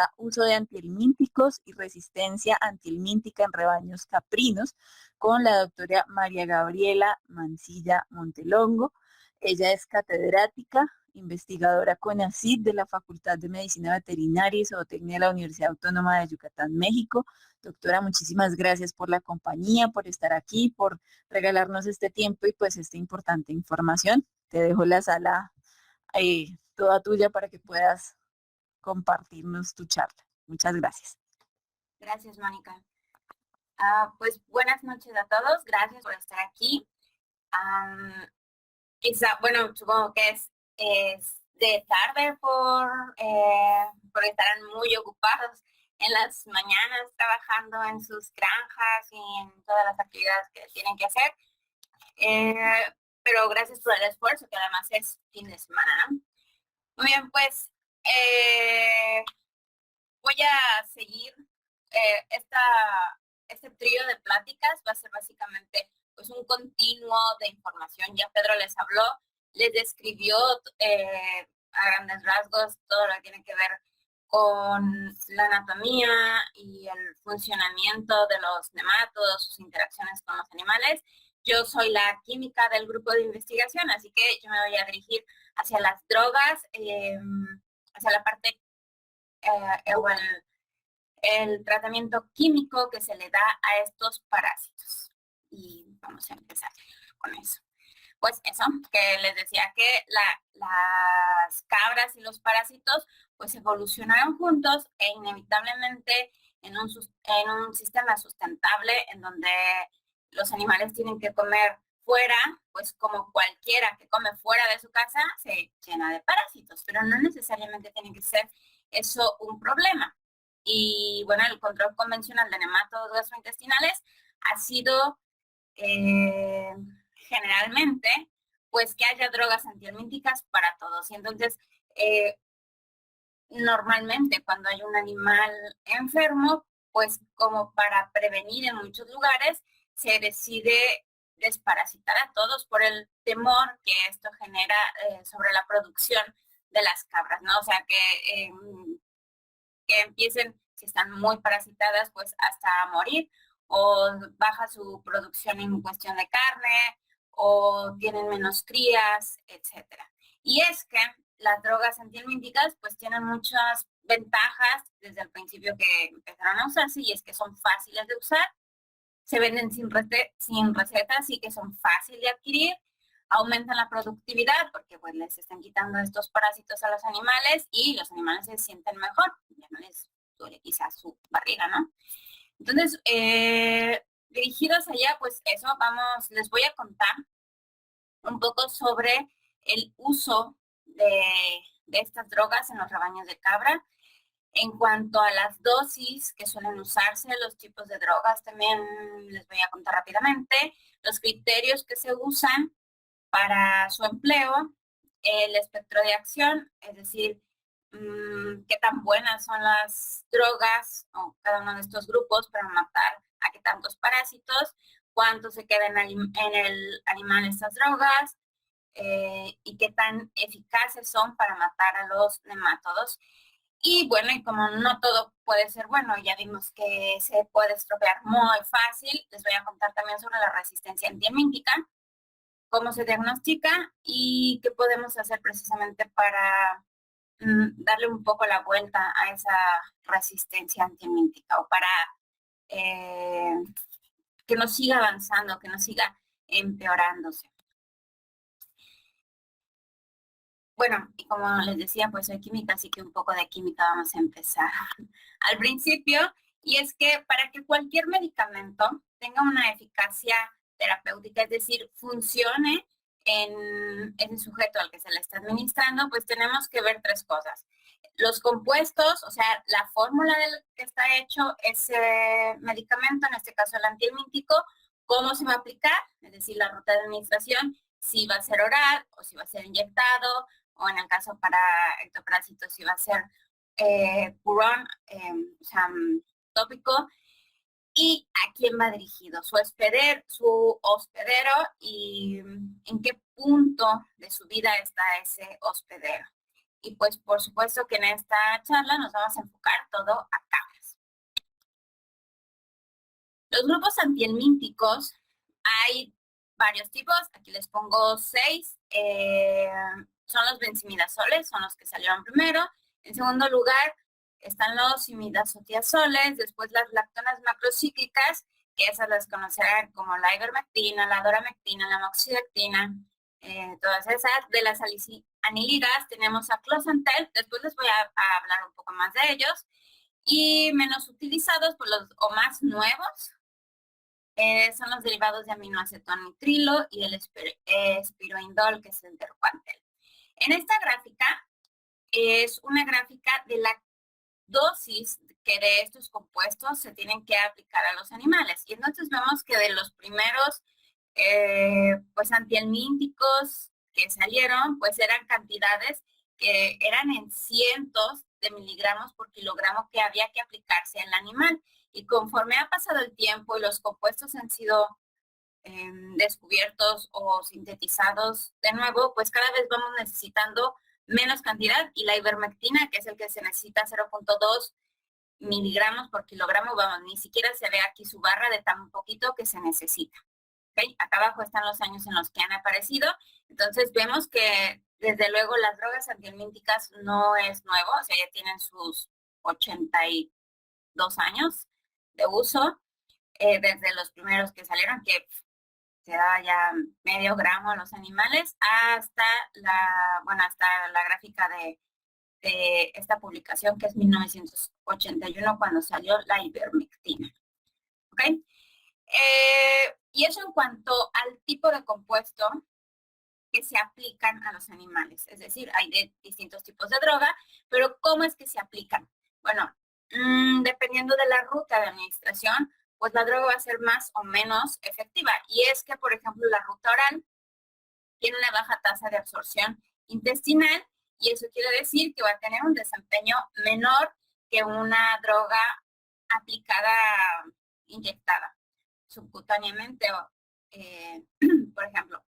titulada Uso de antihelmínticos y resistencia antihelmíntica en rebaños caprinos, con la doctora María Gabriela Mancilla Montelongo. Ella es catedrática, investigadora CONACYT de la Facultad de Medicina Veterinaria y Zootecnia de la Universidad Autónoma de Yucatán, México. Doctora, muchísimas gracias por la compañía, por estar aquí, por regalarnos este tiempo y pues esta importante información. Te dejo la sala toda tuya para que puedas compartirnos tu charla. Muchas gracias. Gracias, Mónica. Pues buenas noches a todos. Gracias por estar aquí. Bueno, supongo que es de tarde porque estarán muy ocupados en las mañanas trabajando en sus granjas y en todas las actividades que tienen que hacer. Pero gracias por el esfuerzo, que además es fin de semana, ¿no? Muy bien, pues voy a seguir este trío de pláticas. Va a ser básicamente pues un continuo de información. Ya Pedro les habló, les describió a grandes rasgos todo lo que tiene que ver con la anatomía y el funcionamiento de los nemátodos, sus interacciones con los animales. Yo soy la química del grupo de investigación, así que yo me voy a dirigir hacia las drogas, hacia la parte el tratamiento químico que se le da a estos parásitos. Y vamos a empezar con eso. Pues eso, que les decía que las cabras y los parásitos pues evolucionaron juntos e inevitablemente en un sistema sustentable en donde los animales tienen que comer fuera, pues como cualquiera que come fuera de su casa se llena de parásitos, pero no necesariamente tiene que ser eso un problema. Y bueno, el control convencional de nemátodos gastrointestinales ha sido generalmente pues que haya drogas antihelmínticas para todos. Y entonces normalmente cuando hay un animal enfermo, pues como para prevenir en muchos lugares, se decide desparasitar a todos por el temor que esto genera sobre la producción de las cabras, ¿no? O sea, que empiecen, si están muy parasitadas, pues hasta a morir, o baja su producción en cuestión de carne, o tienen menos crías, etcétera. Y es que las drogas antihelmínticas pues tienen muchas ventajas desde el principio que empezaron a usarse, y es que son fáciles de usar, se venden sin receta, así que son fáciles de adquirir, aumentan la productividad porque pues les están quitando estos parásitos a los animales y los animales se sienten mejor, ya no les duele quizás su barriga, ¿no? Entonces, dirigidos allá, pues eso, les voy a contar un poco sobre el uso de estas drogas en los rebaños de cabra. En cuanto a las dosis que suelen usarse, los tipos de drogas, también les voy a contar rápidamente los criterios que se usan para su empleo, el espectro de acción, es decir, qué tan buenas son las drogas o cada uno de estos grupos para matar a qué tantos parásitos, cuánto se queda en el animal estas drogas, y qué tan eficaces son para matar a los nemátodos. Y bueno, y como no todo puede ser bueno, ya vimos que se puede estropear muy fácil, les voy a contar también sobre la resistencia antihelmíntica, cómo se diagnostica y qué podemos hacer precisamente para darle un poco la vuelta a esa resistencia antihelmíntica, o para que no siga avanzando, que no siga empeorándose. Bueno, y como les decía, pues soy química, así que un poco de química vamos a empezar al principio. Y es que para que cualquier medicamento tenga una eficacia terapéutica, es decir, funcione en ese sujeto al que se le está administrando, pues tenemos que ver tres cosas. Los compuestos, o sea, la fórmula del que está hecho ese medicamento, en este caso el antihelmíntico, cómo se va a aplicar, es decir, la ruta de administración, si va a ser oral o si va a ser inyectado, o en el caso para ectoparásitos si va a ser purón, o sea, tópico, y a quién va dirigido, su hospedero y en qué punto de su vida está ese hospedero. Y pues por supuesto que en esta charla nos vamos a enfocar todo a cabras. Los grupos antihelmínticos, hay varios tipos, aquí les pongo 6. Son los benzimidazoles, son los que salieron primero. En segundo lugar están los imidazotiazoles, después las lactonas macrocíclicas, que esas las conocerán como la ivermectina, la doramectina, la moxidectina, todas esas. De las anilidas tenemos a closantel, después les voy a hablar un poco más de ellos. Y menos utilizados, pues o más nuevos, son los derivados de aminoacetonitrilo y el espiroindol, que es el derquantel. En esta gráfica es una gráfica de la dosis que de estos compuestos se tienen que aplicar a los animales. Y entonces vemos que de los primeros pues antihelmínticos que salieron, pues eran cantidades que eran en cientos de miligramos por kilogramo que había que aplicarse al animal. Y conforme ha pasado el tiempo y los compuestos han sido descubiertos o sintetizados de nuevo, pues cada vez vamos necesitando menos cantidad, y la ivermectina, que es el que se necesita 0.2 miligramos por kilogramo, vamos, ni siquiera se ve aquí su barra de tan poquito que se necesita. ¿Okay? Acá abajo están los años en los que han aparecido. Entonces vemos que desde luego las drogas antihelmínticas no es nuevo, o sea, ya tienen sus 82 años de uso, desde los primeros que salieron, que se da ya medio gramo a los animales, hasta la gráfica de esta publicación, que es 1981, cuando salió la ivermectina. ¿Ok? Y eso en cuanto al tipo de compuesto que se aplican a los animales. Es decir, hay de distintos tipos de droga, pero ¿cómo es que se aplican? Bueno, dependiendo de la ruta de administración, pues la droga va a ser más o menos efectiva. Y es que, por ejemplo, la ruta oral tiene una baja tasa de absorción intestinal, y eso quiere decir que va a tener un desempeño menor que una droga aplicada, inyectada subcutáneamente, por ejemplo.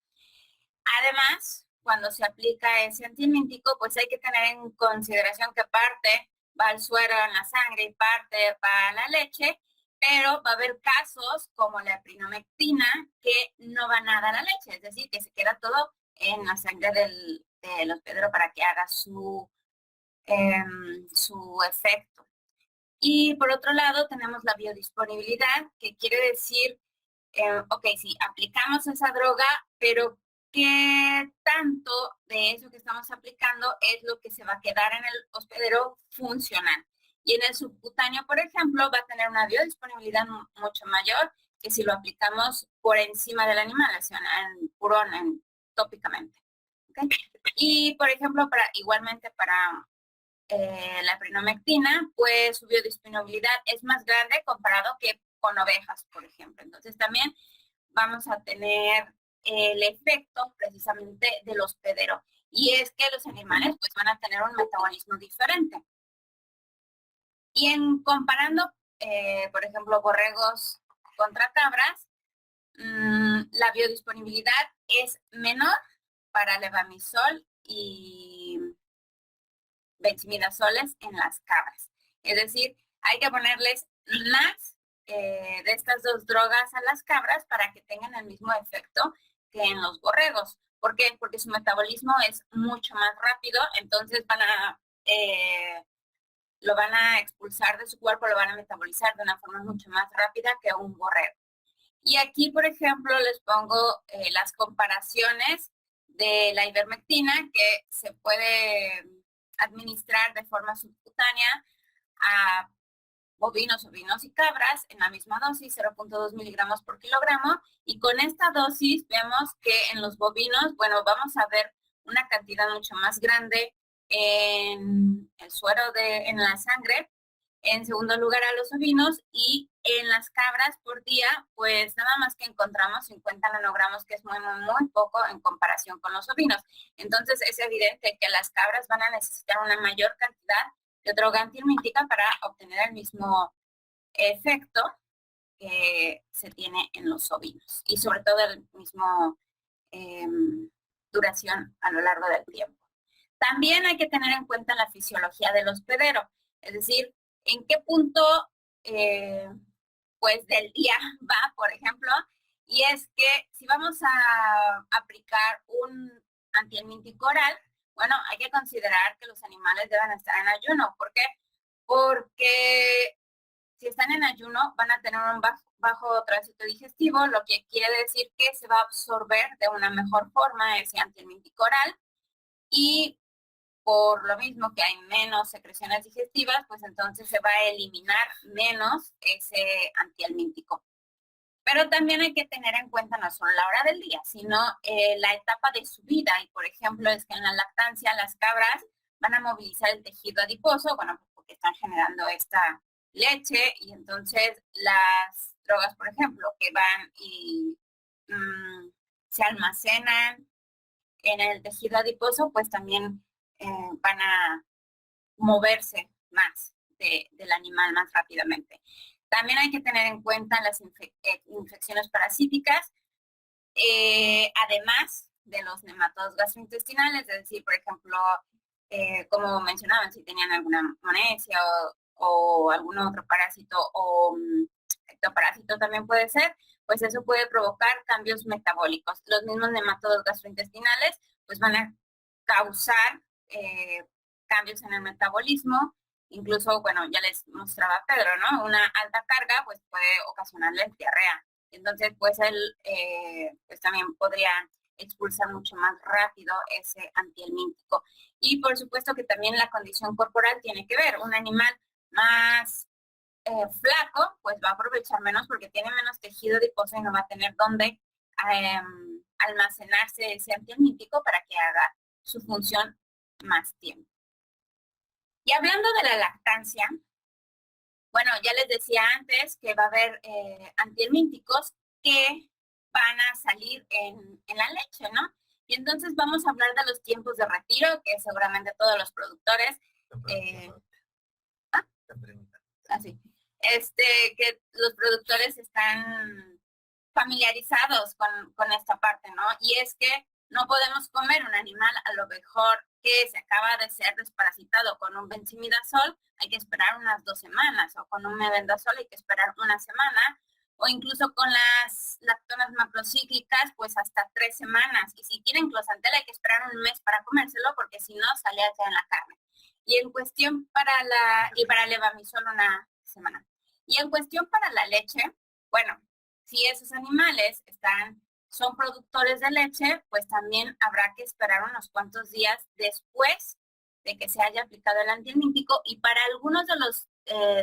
Además, cuando se aplica ese antihelmíntico, pues hay que tener en consideración que parte va al suero en la sangre y parte va a la leche, pero va a haber casos como la eprinomectina que no va nada a la leche, es decir, que se queda todo en la sangre del hospedero para que haga su efecto. Y por otro lado tenemos la biodisponibilidad, que quiere decir, ok, sí, aplicamos esa droga, pero ¿qué tanto de eso que estamos aplicando es lo que se va a quedar en el hospedero funcional? Y en el subcutáneo, por ejemplo, va a tener una biodisponibilidad mucho mayor que si lo aplicamos por encima del animal, o sea, en purón, tópicamente. ¿Okay? Y, por ejemplo, igualmente para la eprinomectina, pues su biodisponibilidad es más grande comparado que con ovejas, por ejemplo. Entonces también vamos a tener el efecto precisamente del hospedero. Y es que los animales pues van a tener un metabolismo diferente. Y en comparando, por ejemplo, borregos contra cabras, la biodisponibilidad es menor para levamisol y benzimidazoles en las cabras. Es decir, hay que ponerles más de estas dos drogas a las cabras para que tengan el mismo efecto que en los borregos. ¿Por qué? Porque su metabolismo es mucho más rápido, entonces lo van a expulsar de su cuerpo, lo van a metabolizar de una forma mucho más rápida que un borrego. Y aquí, por ejemplo, les pongo las comparaciones de la ivermectina, que se puede administrar de forma subcutánea a bovinos, ovinos y cabras en la misma dosis, 0.2 miligramos por kilogramo. Y con esta dosis vemos que en los bovinos, bueno, vamos a ver una cantidad mucho más grande en el suero, en la sangre. En segundo lugar a los ovinos, y en las cabras por día, pues nada más que encontramos 50 nanogramos, que es muy, muy, muy poco en comparación con los ovinos. Entonces es evidente que las cabras van a necesitar una mayor cantidad de droga antihelmíntica para obtener el mismo efecto que se tiene en los ovinos, y sobre todo el mismo duración a lo largo del tiempo. También hay que tener en cuenta la fisiología del hospedero, es decir, en qué punto pues del día va, por ejemplo, y es que si vamos a aplicar un antihelmíntico oral, bueno, hay que considerar que los animales deben estar en ayuno. ¿Por qué? Porque si están en ayuno van a tener un bajo tránsito digestivo, lo que quiere decir que se va a absorber de una mejor forma ese antihelmíntico oral y por lo mismo que hay menos secreciones digestivas, pues entonces se va a eliminar menos ese antihelmíntico. Pero también hay que tener en cuenta no solo la hora del día, sino la etapa de su vida. Y por ejemplo, es que en la lactancia las cabras van a movilizar el tejido adiposo, bueno, porque están generando esta leche y entonces las drogas, por ejemplo, que van y se almacenan en el tejido adiposo, pues también van a moverse más del animal más rápidamente. También hay que tener en cuenta las infecciones parasíticas, además de los nematodos gastrointestinales, es decir, por ejemplo, como mencionaban, si tenían alguna monesia o algún otro parásito o ectoparásito también puede ser, pues eso puede provocar cambios metabólicos. Los mismos nematodos gastrointestinales pues van a causar cambios en el metabolismo. Incluso, bueno, ya les mostraba Pedro, ¿no? Una alta carga pues puede ocasionarles diarrea. Entonces, pues él pues también podría expulsar mucho más rápido ese antihelmíntico. Y por supuesto que también la condición corporal tiene que ver. Un animal más flaco, pues va a aprovechar menos porque tiene menos tejido adiposo y no va a tener dónde almacenarse ese antihelmíntico para que haga su función más tiempo. Y hablando de la lactancia, bueno, ya les decía antes que va a haber antihelmínticos que van a salir en la leche, ¿no? Y entonces vamos a hablar de los tiempos de retiro, que seguramente todos los productores... así. Que los productores están familiarizados con esta parte, ¿no? Y es que no podemos comer un animal a lo mejor que se acaba de ser desparasitado con un benzimidazol, hay que esperar unas 2 semanas, o con un mebendazol hay que esperar una semana, o incluso con las lactonas macrocíclicas, pues hasta 3 semanas. Y si tienen closantel hay que esperar un mes para comérselo, porque si no, sale allá en la carne. Y en cuestión para el levamisol una semana. Y en cuestión para la leche, bueno, si esos animales son productores de leche, pues también habrá que esperar unos cuantos días después de que se haya aplicado el antihelmíntico, y para algunos de los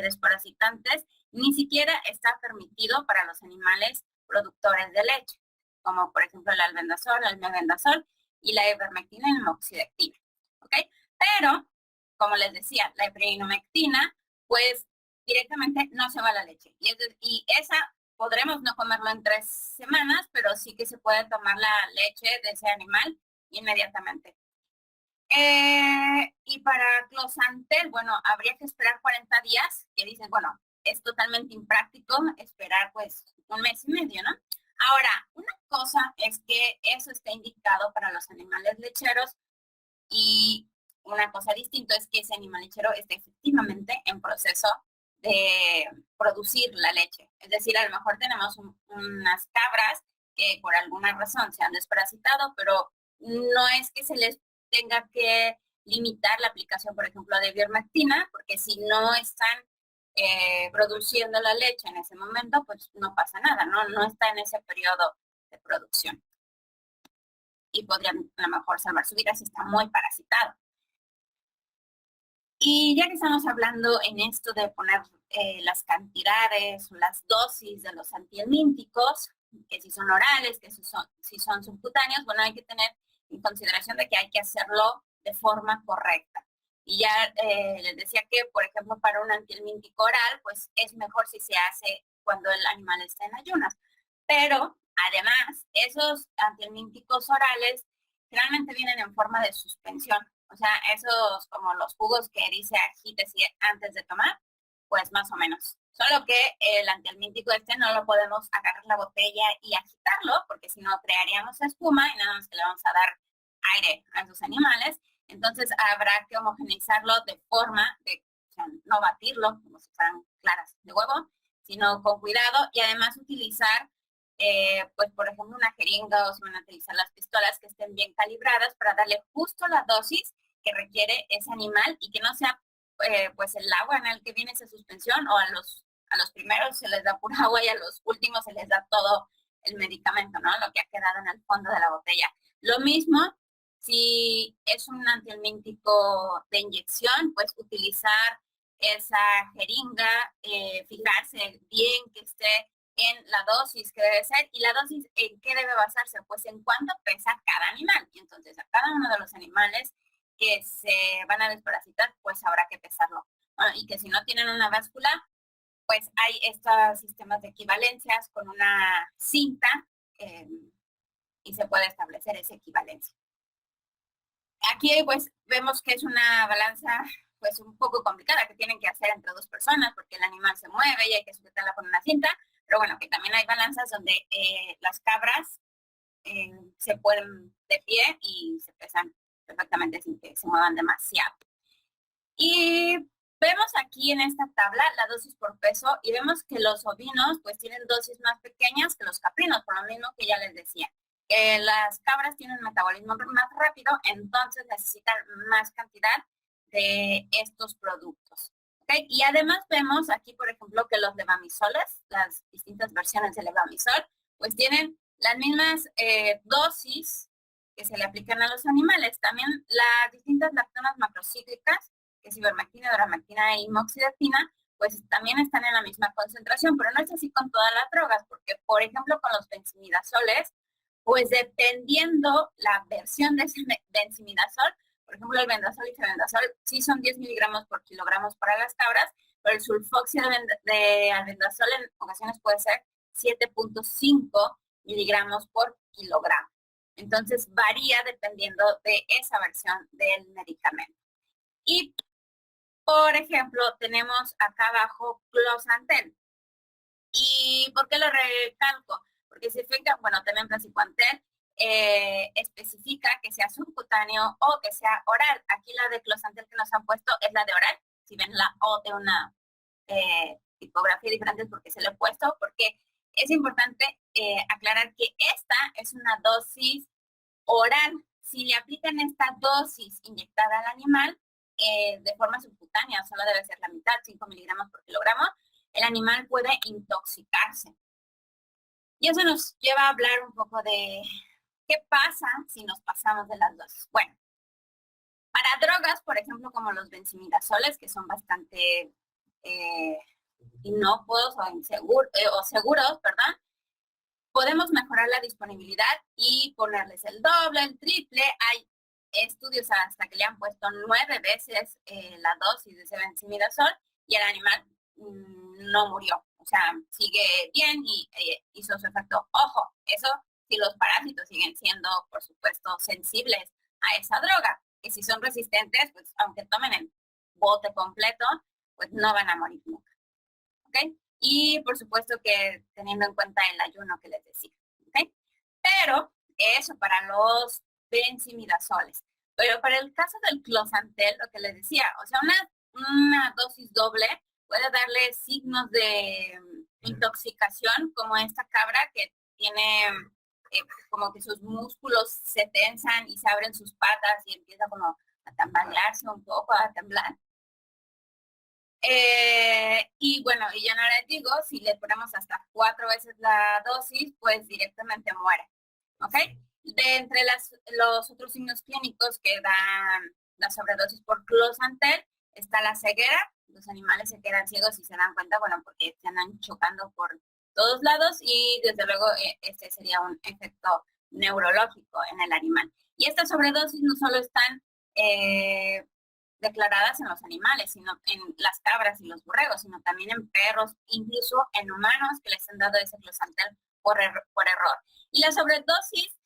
desparasitantes ni siquiera está permitido para los animales productores de leche, como por ejemplo el albendazol, el mebendazol y la ivermectina y la moxidectina, ¿ok? Pero, como les decía, la ivermectina, pues directamente no se va a la leche. Y esa podremos no comerlo en 3 semanas, pero sí que se puede tomar la leche de ese animal inmediatamente. Y para closantel, bueno, habría que esperar 40 días, que dices, bueno, es totalmente impráctico esperar pues 1 mes y medio, ¿no? Ahora, una cosa es que eso está indicado para los animales lecheros y una cosa distinta es que ese animal lechero esté efectivamente en proceso de producir la leche. Es decir, a lo mejor tenemos unas cabras que por alguna razón se han desparasitado, pero no es que se les tenga que limitar la aplicación, por ejemplo, de ivermectina, porque si no están produciendo la leche en ese momento, pues no pasa nada, no está en ese periodo de producción. Y podrían a lo mejor salvar su vida si está muy parasitado. Y ya que estamos hablando en esto de poner las cantidades o las dosis de los antihelmínticos, que si son orales, que si son subcutáneos, bueno, hay que tener en consideración de que hay que hacerlo de forma correcta. Y ya les decía que, por ejemplo, para un antihelmíntico oral, pues es mejor si se hace cuando el animal está en ayunas. Pero, además, esos antihelmínticos orales generalmente vienen en forma de suspensión. O sea, esos como los jugos que dice agítese antes de tomar, pues más o menos. Solo que el antihelmíntico no lo podemos agarrar la botella y agitarlo, porque si no crearíamos espuma y nada más que le vamos a dar aire a esos animales. Entonces habrá que homogeneizarlo de forma de, o sea, no batirlo como si fueran claras de huevo, sino con cuidado y además utilizar, pues por ejemplo, una jeringa o se van a utilizar las pistolas que estén bien calibradas para darle justo la dosis que requiere ese animal y que no sea pues el agua en el que viene esa suspensión o a los primeros se les da pura agua y a los últimos se les da todo el medicamento, ¿no? Lo que ha quedado en el fondo de la botella. Lo mismo si es un antihelmíntico de inyección, pues utilizar esa jeringa, fijarse bien que esté en la dosis que debe ser y la dosis en qué debe basarse, pues en cuánto pesa cada animal. Y entonces a cada uno de los animales que se van a desparasitar, pues habrá que pesarlo. Bueno, y que si no tienen una báscula, pues hay estos sistemas de equivalencias con una cinta y se puede establecer esa equivalencia. Aquí pues vemos que es una balanza pues un poco complicada que tienen que hacer entre dos personas porque el animal se mueve y hay que sujetarla con una cinta, pero bueno, que también hay balanzas donde las cabras se ponen de pie y se pesan perfectamente sin que se muevan demasiado. Y vemos aquí en esta tabla la dosis por peso y vemos que los ovinos pues tienen dosis más pequeñas que los caprinos, por lo mismo que ya les decía. Las cabras tienen un metabolismo más rápido, entonces necesitan más cantidad de estos productos. ¿Okay? Y además vemos aquí, por ejemplo, que los levamisoles, las distintas versiones de levamisol, pues tienen las mismas dosis que se le aplican a los animales. También las distintas lactonas macrocíclicas, que es ivermectina, doralmectina e imoxidatina, pues también están en la misma concentración, pero no es así con todas las drogas, porque, por ejemplo, con los benzimidazoles, pues dependiendo la versión de ese benzimidazol, por ejemplo, el vendasol y febendazol sí son 10 miligramos por kilogramos para las cabras, pero el sulfoxio de albendazol en ocasiones puede ser 7.5 miligramos por kilogramo. Entonces varía dependiendo de esa versión del medicamento. Y, por ejemplo, tenemos acá abajo closantel. ¿Y por qué lo recalco? Porque si fijan, bueno, también praziquantel especifica que sea subcutáneo o que sea oral. Aquí la de closantel que nos han puesto es la de oral. Si ven la O de una tipografía diferente es porque se lo he puesto, porque es importante aclarar que esta es una dosis oral. Si le aplican esta dosis inyectada al animal de forma subcutánea, solo debe ser la mitad, 5 miligramos por kilogramo, el animal puede intoxicarse. Y eso nos lleva a hablar un poco de qué pasa si nos pasamos de las dosis. Bueno, para drogas, por ejemplo, como los benzimidazoles, que son bastante inocuos o seguros, perdón, podemos mejorar la disponibilidad y ponerles el doble, el triple. Hay estudios hasta que le han puesto 9 veces la dosis de ese benzimidazol y el animal no murió. O sea, sigue bien y hizo su efecto. Ojo, eso si los parásitos siguen siendo, por supuesto, sensibles a esa droga. Que si son resistentes, pues aunque tomen el bote completo, pues no van a morir nunca. ¿Ok? Y por supuesto que teniendo en cuenta el ayuno que les decía. ¿Ok? Pero eso para los benzimidazoles. Pero para el caso del closantel, lo que les decía, o sea, una dosis doble puede darle signos de intoxicación, como esta cabra que tiene como que sus músculos se tensan y se abren sus patas y empieza como a tambalearse un poco, a temblar. Y bueno, y ya no les digo, si le ponemos hasta 4 veces la dosis, pues directamente muere. ¿Ok? De entre los otros signos clínicos que dan la sobredosis por closantel, está la ceguera. Los animales se quedan ciegos y se dan cuenta, bueno, porque se andan chocando por todos lados y desde luego este sería un efecto neurológico en el animal. Y estas sobredosis no solo están declaradas en los animales, sino en las cabras y los borregos, sino también en perros, incluso en humanos que les han dado ese closantel por error. Y la sobredosis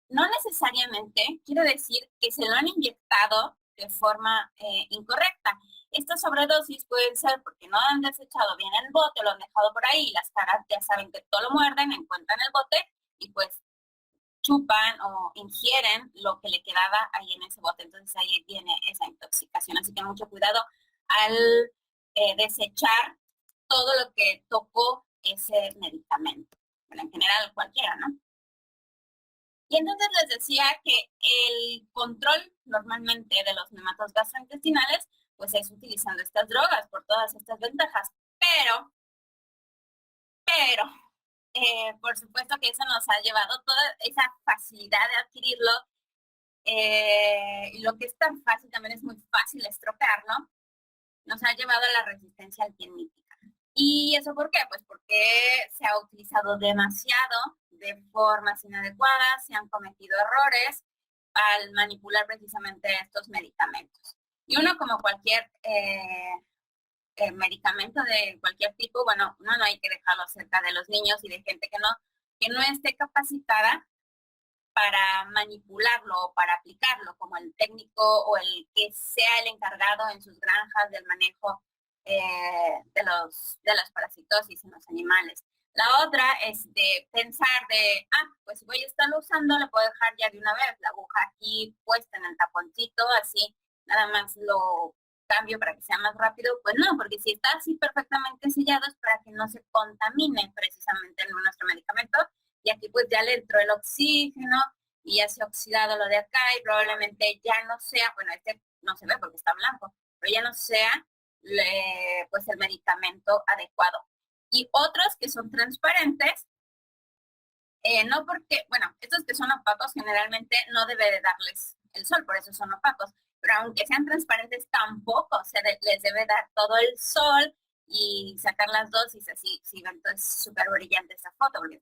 no necesariamente quiere decir que se lo han inyectado de forma incorrecta. Estas sobredosis pueden ser porque no han desechado bien el bote, lo han dejado por ahí, las caras ya saben que todo lo muerden, encuentran el bote y pues chupan o ingieren lo que le quedaba ahí en ese bote. Entonces ahí viene esa intoxicación. Así que mucho cuidado al desechar todo lo que tocó ese medicamento. Bueno, en general cualquiera, ¿no? Y entonces les decía que el control normalmente de los nematodos gastrointestinales pues es utilizando estas drogas por todas estas ventajas. Pero por supuesto que eso nos ha llevado toda esa facilidad de adquirirlo. Y lo que es tan fácil también es muy fácil estropearlo, nos ha llevado a la resistencia antiemítica. ¿Y eso por qué? Pues porque se ha utilizado demasiado de formas inadecuadas, se han cometido errores al manipular precisamente estos medicamentos. Y uno, como cualquier medicamento de cualquier tipo, bueno, uno no hay que dejarlo cerca de los niños y de gente que no esté capacitada para manipularlo o para aplicarlo, como el técnico o el que sea el encargado en sus granjas del manejo de las parasitosis en los animales. La otra es de pensar de, pues si voy a estarlo usando, le puedo dejar ya de una vez la aguja aquí puesta en el taponcito, así nada más lo cambio para que sea más rápido. Pues no, porque si está así perfectamente sellado es para que no se contamine precisamente nuestro medicamento. Y aquí pues ya le entró el oxígeno y ya se ha oxidado lo de acá y probablemente ya no sea, bueno, este no se ve porque está blanco, pero ya no sea pues el medicamento adecuado. Y otros que son transparentes, no porque, bueno, estos que son opacos generalmente no debe de darles el sol, por eso son opacos, pero aunque sean transparentes tampoco les debe dar todo el sol y sacar las dosis así, si ven, entonces súper brillante esta foto, porque,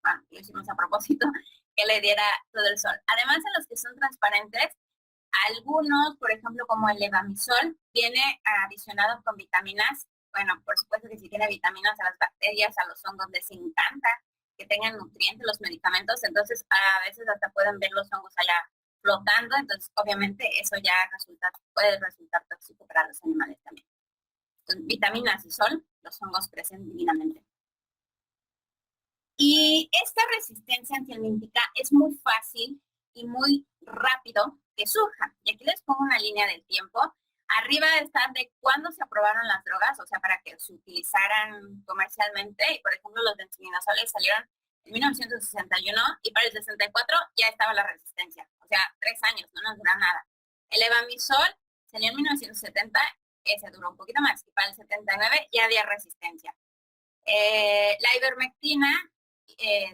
bueno, lo hicimos a propósito, que le diera todo el sol. Además de los que son transparentes, algunos, por ejemplo, como el levamisol, viene adicionado con vitaminas. Bueno, por supuesto que si tiene vitaminas a las bacterias, a los hongos les encanta que tengan nutrientes los medicamentos, entonces a veces hasta pueden ver los hongos allá flotando, entonces obviamente eso ya puede resultar tóxico para los animales también. Entonces, vitaminas y sol, los hongos crecen divinamente. Y esta resistencia antihelmíntica es muy fácil y muy rápido que surja. Y aquí les pongo una línea del tiempo. Arriba está de cuándo se aprobaron las drogas, o sea, para que se utilizaran comercialmente. Y, por ejemplo, los benzimidinosoles salieron en 1961 y para el 64 ya estaba la resistencia. O sea, 3 años, no nos dura nada. El levamisol salió en 1970, ese duró un poquito más. Y para el 79 ya había resistencia. La ivermectina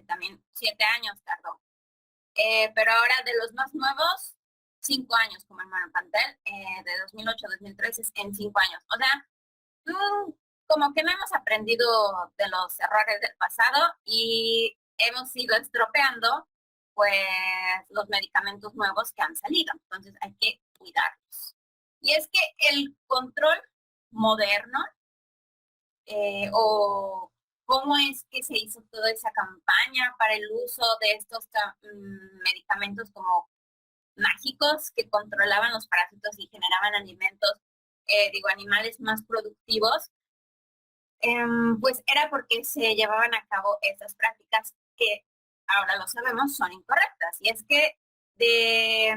también 7 años tardó. Pero ahora de los más nuevos, 5 años, como el Manopantel, de 2008 a 2013 en 5 años. O sea, como que no hemos aprendido de los errores del pasado y hemos ido estropeando pues los medicamentos nuevos que han salido. Entonces hay que cuidarlos. Y es que el control moderno o cómo es que se hizo toda esa campaña para el uso de estos medicamentos como mágicos que controlaban los parásitos y generaban alimentos, animales más productivos, pues era porque se llevaban a cabo esas prácticas que ahora lo sabemos son incorrectas. Y es que de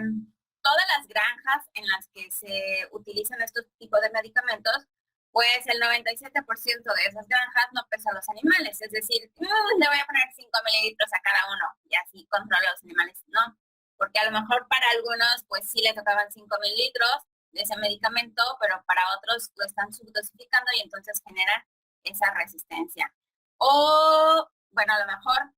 todas las granjas en las que se utilizan estos tipos de medicamentos, pues el 97% de esas granjas no pesan los animales. Es decir, le voy a poner 5 mililitros a cada uno y así controla los animales. No, porque a lo mejor para algunos, pues sí le tocaban 5 mililitros de ese medicamento, pero para otros lo están subdosificando y entonces generan esa resistencia. O, bueno, a lo mejor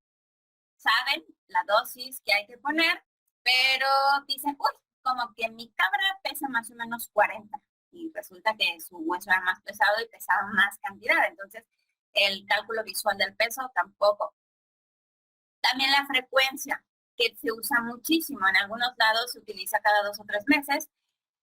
saben la dosis que hay que poner, pero dicen, uy, como que mi cabra pesa más o menos 40 y resulta que su hueso era más pesado y pesaba más cantidad. Entonces, el cálculo visual del peso tampoco. También la frecuencia, que se usa muchísimo. En algunos lados se utiliza cada 2 o 3 meses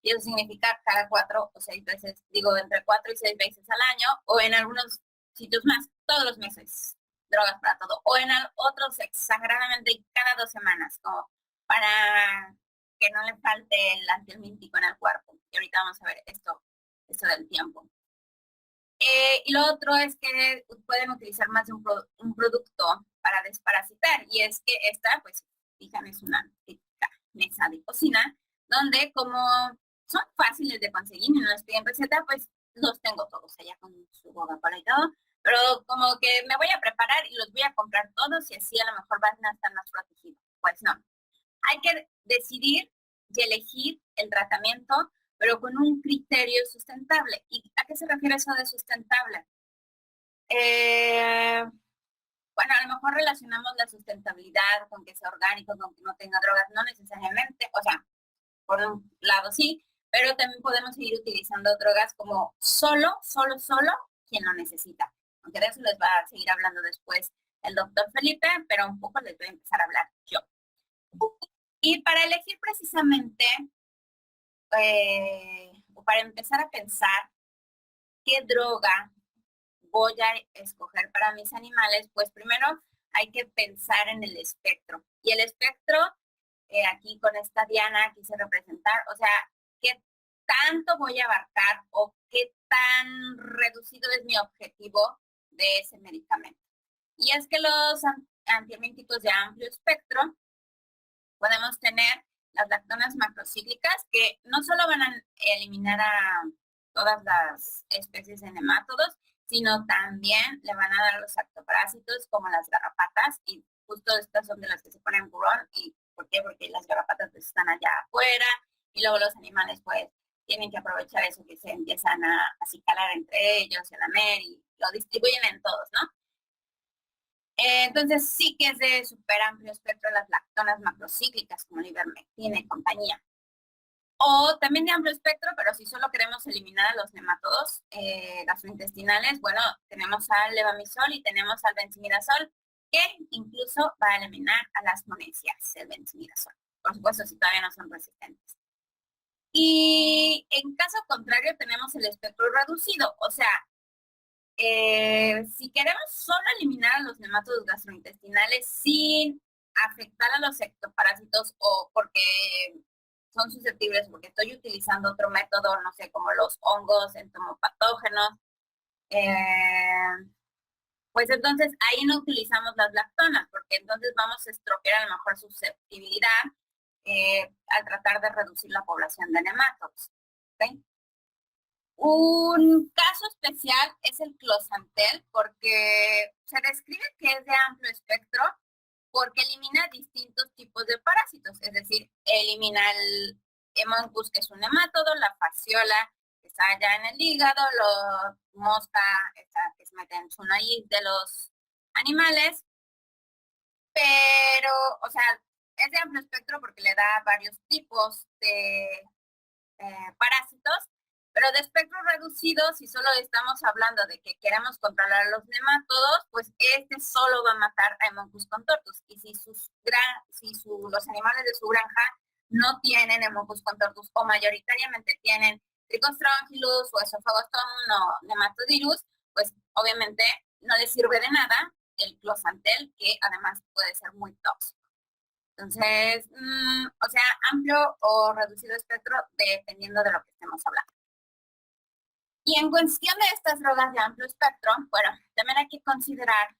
y eso significa cada 4 o 6 veces, digo, entre 4 y 6 veces al año, o en algunos sitios más, todos los meses, drogas para todo, o en otros exageradamente cada 2 semanas, como para que no le falte el antihelmíntico en el cuerpo. Y ahorita vamos a ver esto del tiempo. Y lo otro es que pueden utilizar más de un producto para desparasitar, y es que esta, pues fijan, es una típica mesa de cocina, donde como son fáciles de conseguir y no les piden receta, pues los tengo todos allá con su Coca-Cola y todo, pero como que me voy a preparar y los voy a comprar todos y así a lo mejor van a estar más protegidos. Pues no, hay que decidir y elegir el tratamiento, pero con un criterio sustentable. ¿Y a qué se refiere eso de sustentable? Bueno, a lo mejor relacionamos la sustentabilidad con que sea orgánico, con que no tenga drogas, no necesariamente, o sea, por un lado sí, pero también podemos seguir utilizando drogas como solo quien lo necesita. Aunque de eso les va a seguir hablando después el doctor Felipe, pero un poco les voy a empezar a hablar yo. Y para elegir precisamente, o para empezar a pensar qué droga voy a escoger para mis animales, pues primero hay que pensar en el espectro. Y el espectro, aquí con esta Diana quise representar, o sea, qué tanto voy a abarcar o qué tan reducido es mi objetivo de ese medicamento. Y es que los antiemíticos de amplio espectro podemos tener las lactonas macrocíclicas que no solo van a eliminar a todas las especies de nemátodos, sino también le van a dar a los ectoparásitos como las garrapatas, y justo estas son de las que se ponen burón. ¿Y por qué? Porque las garrapatas pues están allá afuera y luego los animales pues tienen que aprovechar eso que se empiezan a acicalar entre ellos y a lamer y lo distribuyen en todos, ¿no? Entonces sí que es de súper amplio espectro las lactonas macrocíclicas como la ivermectina y compañía. O también de amplio espectro, pero si solo queremos eliminar a los nematodos gastrointestinales, bueno, tenemos al levamisol y tenemos al benzimidazol, que incluso va a eliminar a las monesias, el benzimidazol. Por supuesto, si todavía no son resistentes. Y en caso contrario, tenemos el espectro reducido, o sea, si queremos solo eliminar a los nematodos gastrointestinales sin afectar a los ectoparásitos o porque son susceptibles, porque estoy utilizando otro método, no sé, como los hongos entomopatógenos, pues entonces ahí no utilizamos las lactonas, porque entonces vamos a estropear a lo mejor susceptibilidad al tratar de reducir la población de nematodos. ¿Okay? Un caso especial es el closantel, porque se describe que es de amplio espectro porque elimina distintos tipos de parásitos, es decir, elimina el Hemoncus, que es un nemátodo, la fasciola, que está allá en el hígado, la mosca, esta que se mete en su nariz de los animales, pero, o sea, es de amplio espectro porque le da varios tipos de parásitos, pero de espectro reducido, si solo estamos hablando de que queremos controlar los nematodos, pues este solo va a matar a Hemoncus contortus. Y si los animales de su granja no tienen Hemoncus contortus o mayoritariamente tienen Trichostronchylus o Esophagostomus o Nematodirus, pues obviamente no les sirve de nada el closantel, que además puede ser muy tóxico. Entonces, o sea, amplio o reducido espectro dependiendo de lo que estemos hablando. Y en cuestión de estas drogas de amplio espectro, bueno, también hay que considerar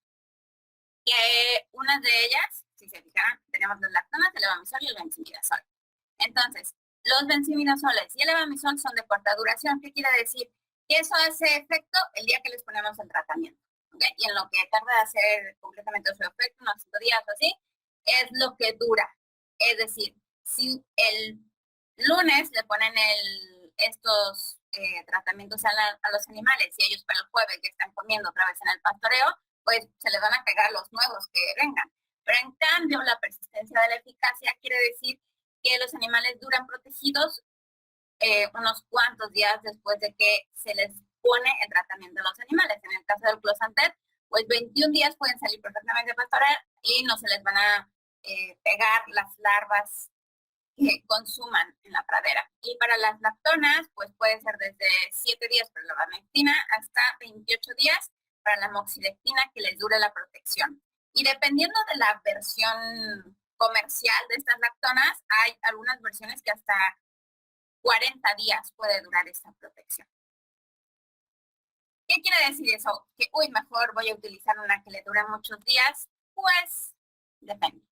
que unas de ellas, si se fijan, tenemos las lactonas, el levamisol y el benzimidazol. Entonces, los benzimidazoles y el levamisol son de corta duración. ¿Qué quiere decir? Que eso hace efecto el día que les ponemos el tratamiento. ¿Okay? Y en lo que tarda de hacer completamente su efecto, unos 5 días o así, es lo que dura. Es decir, si el lunes le ponen estos tratamientos a los animales y ellos para el jueves ya están comiendo otra vez en el pastoreo, pues se les van a pegar los nuevos que vengan. Pero en cambio, la persistencia de la eficacia quiere decir que los animales duran protegidos unos cuantos días después de que se les pone el tratamiento a los animales. En el caso del closantel, pues 21 días pueden salir perfectamente pastorear y no se les van a pegar las larvas que consuman en la pradera. Y para las lactonas, pues puede ser desde 7 días para la ivermectina hasta 28 días para la moxidectina, que les dure la protección. Y dependiendo de la versión comercial de estas lactonas, hay algunas versiones que hasta 40 días puede durar esta protección. ¿Qué quiere decir eso? Que, mejor voy a utilizar una que le dure muchos días. Pues, depende.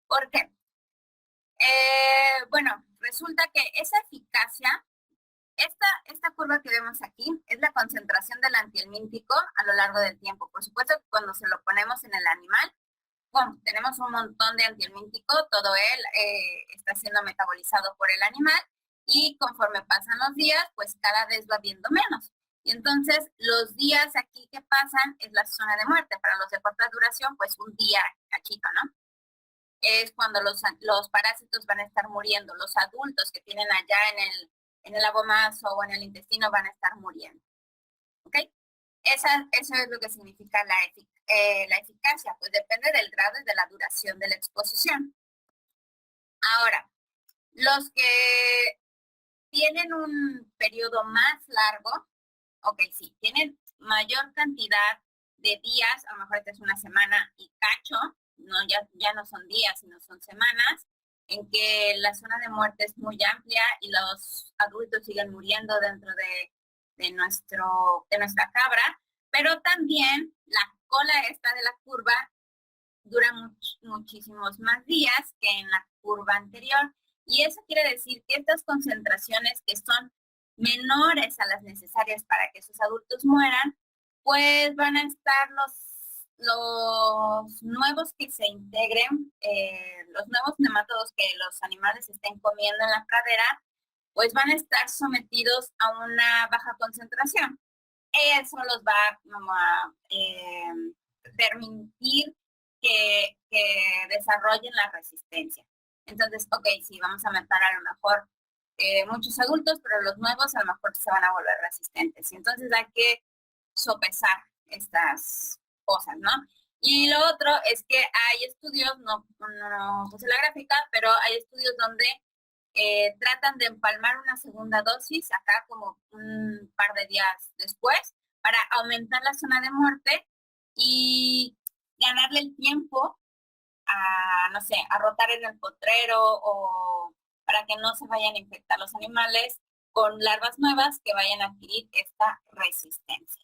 ¿Por qué? Bueno, resulta que esa eficacia, esta curva que vemos aquí es la concentración del antihelmíntico a lo largo del tiempo. Por supuesto que cuando se lo ponemos en el animal, bueno, tenemos un montón de antihelmíntico, todo él está siendo metabolizado por el animal y conforme pasan los días, pues cada vez va viendo menos. Y entonces los días aquí que pasan es la zona de muerte. Para los de corta duración, pues un día cachito, ¿no? Es cuando los parásitos van a estar muriendo. Los adultos que tienen allá en el abomazo o en el intestino van a estar muriendo. ¿Ok? Eso es lo que significa la eficacia, pues depende del grado y de la duración de la exposición. Ahora, los que tienen un periodo más largo, ok, sí, tienen mayor cantidad de días, a lo mejor esta es una semana y cacho, no, ya no son días, sino son semanas, en que la zona de muerte es muy amplia y los adultos siguen muriendo dentro de nuestra cabra, pero también la cola esta de la curva dura muchísimos más días que en la curva anterior. Y eso quiere decir que estas concentraciones que son menores a las necesarias para que esos adultos mueran, pues van a estar los nuevos que se integren, los nuevos nemátodos que los animales estén comiendo en la pradera, pues van a estar sometidos a una baja concentración. Eso los va a permitir que desarrollen la resistencia. Entonces, ok, sí, vamos a matar a lo mejor muchos adultos, pero los nuevos a lo mejor se van a volver resistentes. Y entonces hay que sopesar estas cosas, ¿no? Y lo otro es que hay estudios, no puse la gráfica, pero hay estudios donde tratan de empalmar una segunda dosis acá como un par de días después para aumentar la zona de muerte y ganarle el tiempo a, no sé, a rotar en el potrero o para que no se vayan a infectar los animales con larvas nuevas que vayan a adquirir esta resistencia.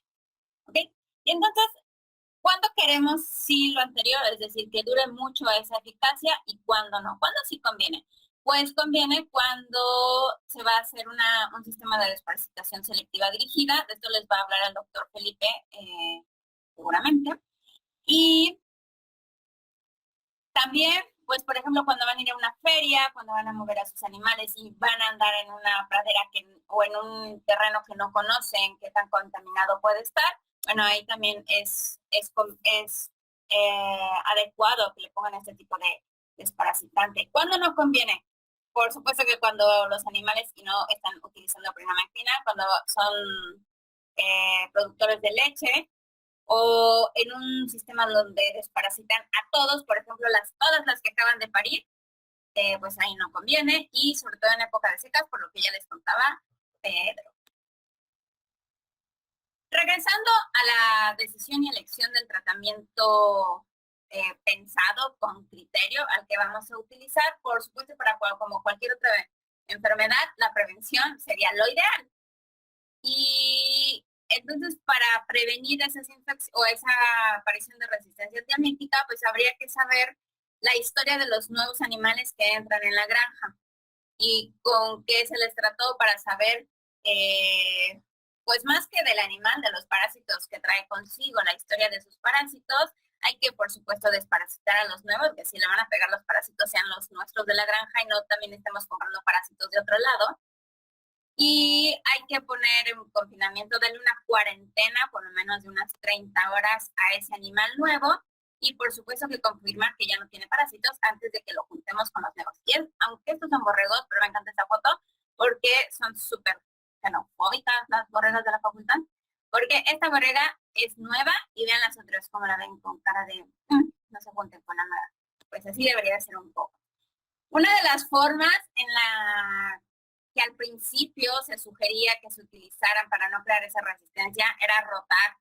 ¿Ok? Y entonces, ¿cuándo queremos sí lo anterior? Es decir, que dure mucho esa eficacia y cuándo no. ¿Cuándo sí conviene? Pues conviene cuando se va a hacer un sistema de desparasitación selectiva dirigida. De esto les va a hablar el doctor Felipe seguramente. Y también, pues, por ejemplo, cuando van a ir a una feria, cuando van a mover a sus animales y van a andar en una pradera o en un terreno que no conocen, qué tan contaminado puede estar, bueno, ahí también es adecuado que le pongan este tipo de desparasitante. ¿Cuándo no conviene? Por supuesto que cuando los animales y no están utilizando primametina, cuando son productores de leche, o en un sistema donde desparasitan a todos, por ejemplo, todas las que acaban de parir, pues ahí no conviene, y sobre todo en época de secas, por lo que ya les contaba Pedro. Regresando a la decisión y elección del tratamiento pensado con criterio al que vamos a utilizar, por supuesto, como cualquier otra enfermedad, la prevención sería lo ideal. Y entonces, para prevenir esas infecciones o esa aparición de resistencia antihelmíntica, pues habría que saber la historia de los nuevos animales que entran en la granja y con qué se les trató para saber, pues más que del animal, de los parásitos que trae consigo, la historia de sus parásitos. Hay que, por supuesto, desparasitar a los nuevos, que si le van a pegar los parásitos sean los nuestros de la granja y no también estemos comprando parásitos de otro lado. Y hay que poner en confinamiento, darle una cuarentena, por lo menos de unas 30 horas a ese animal nuevo. Y por supuesto que confirmar que ya no tiene parásitos antes de que lo juntemos con los nuevos. Y aunque estos son borregos, pero me encanta esta foto porque son súper xenofóbicas las borregas de la facultad. Porque esta borrega es nueva y vean las otras como la ven con cara de no se junten con la nueva. Pues así debería ser un poco. Una de las formas en la que al principio se sugería que se utilizaran para no crear esa resistencia era rotar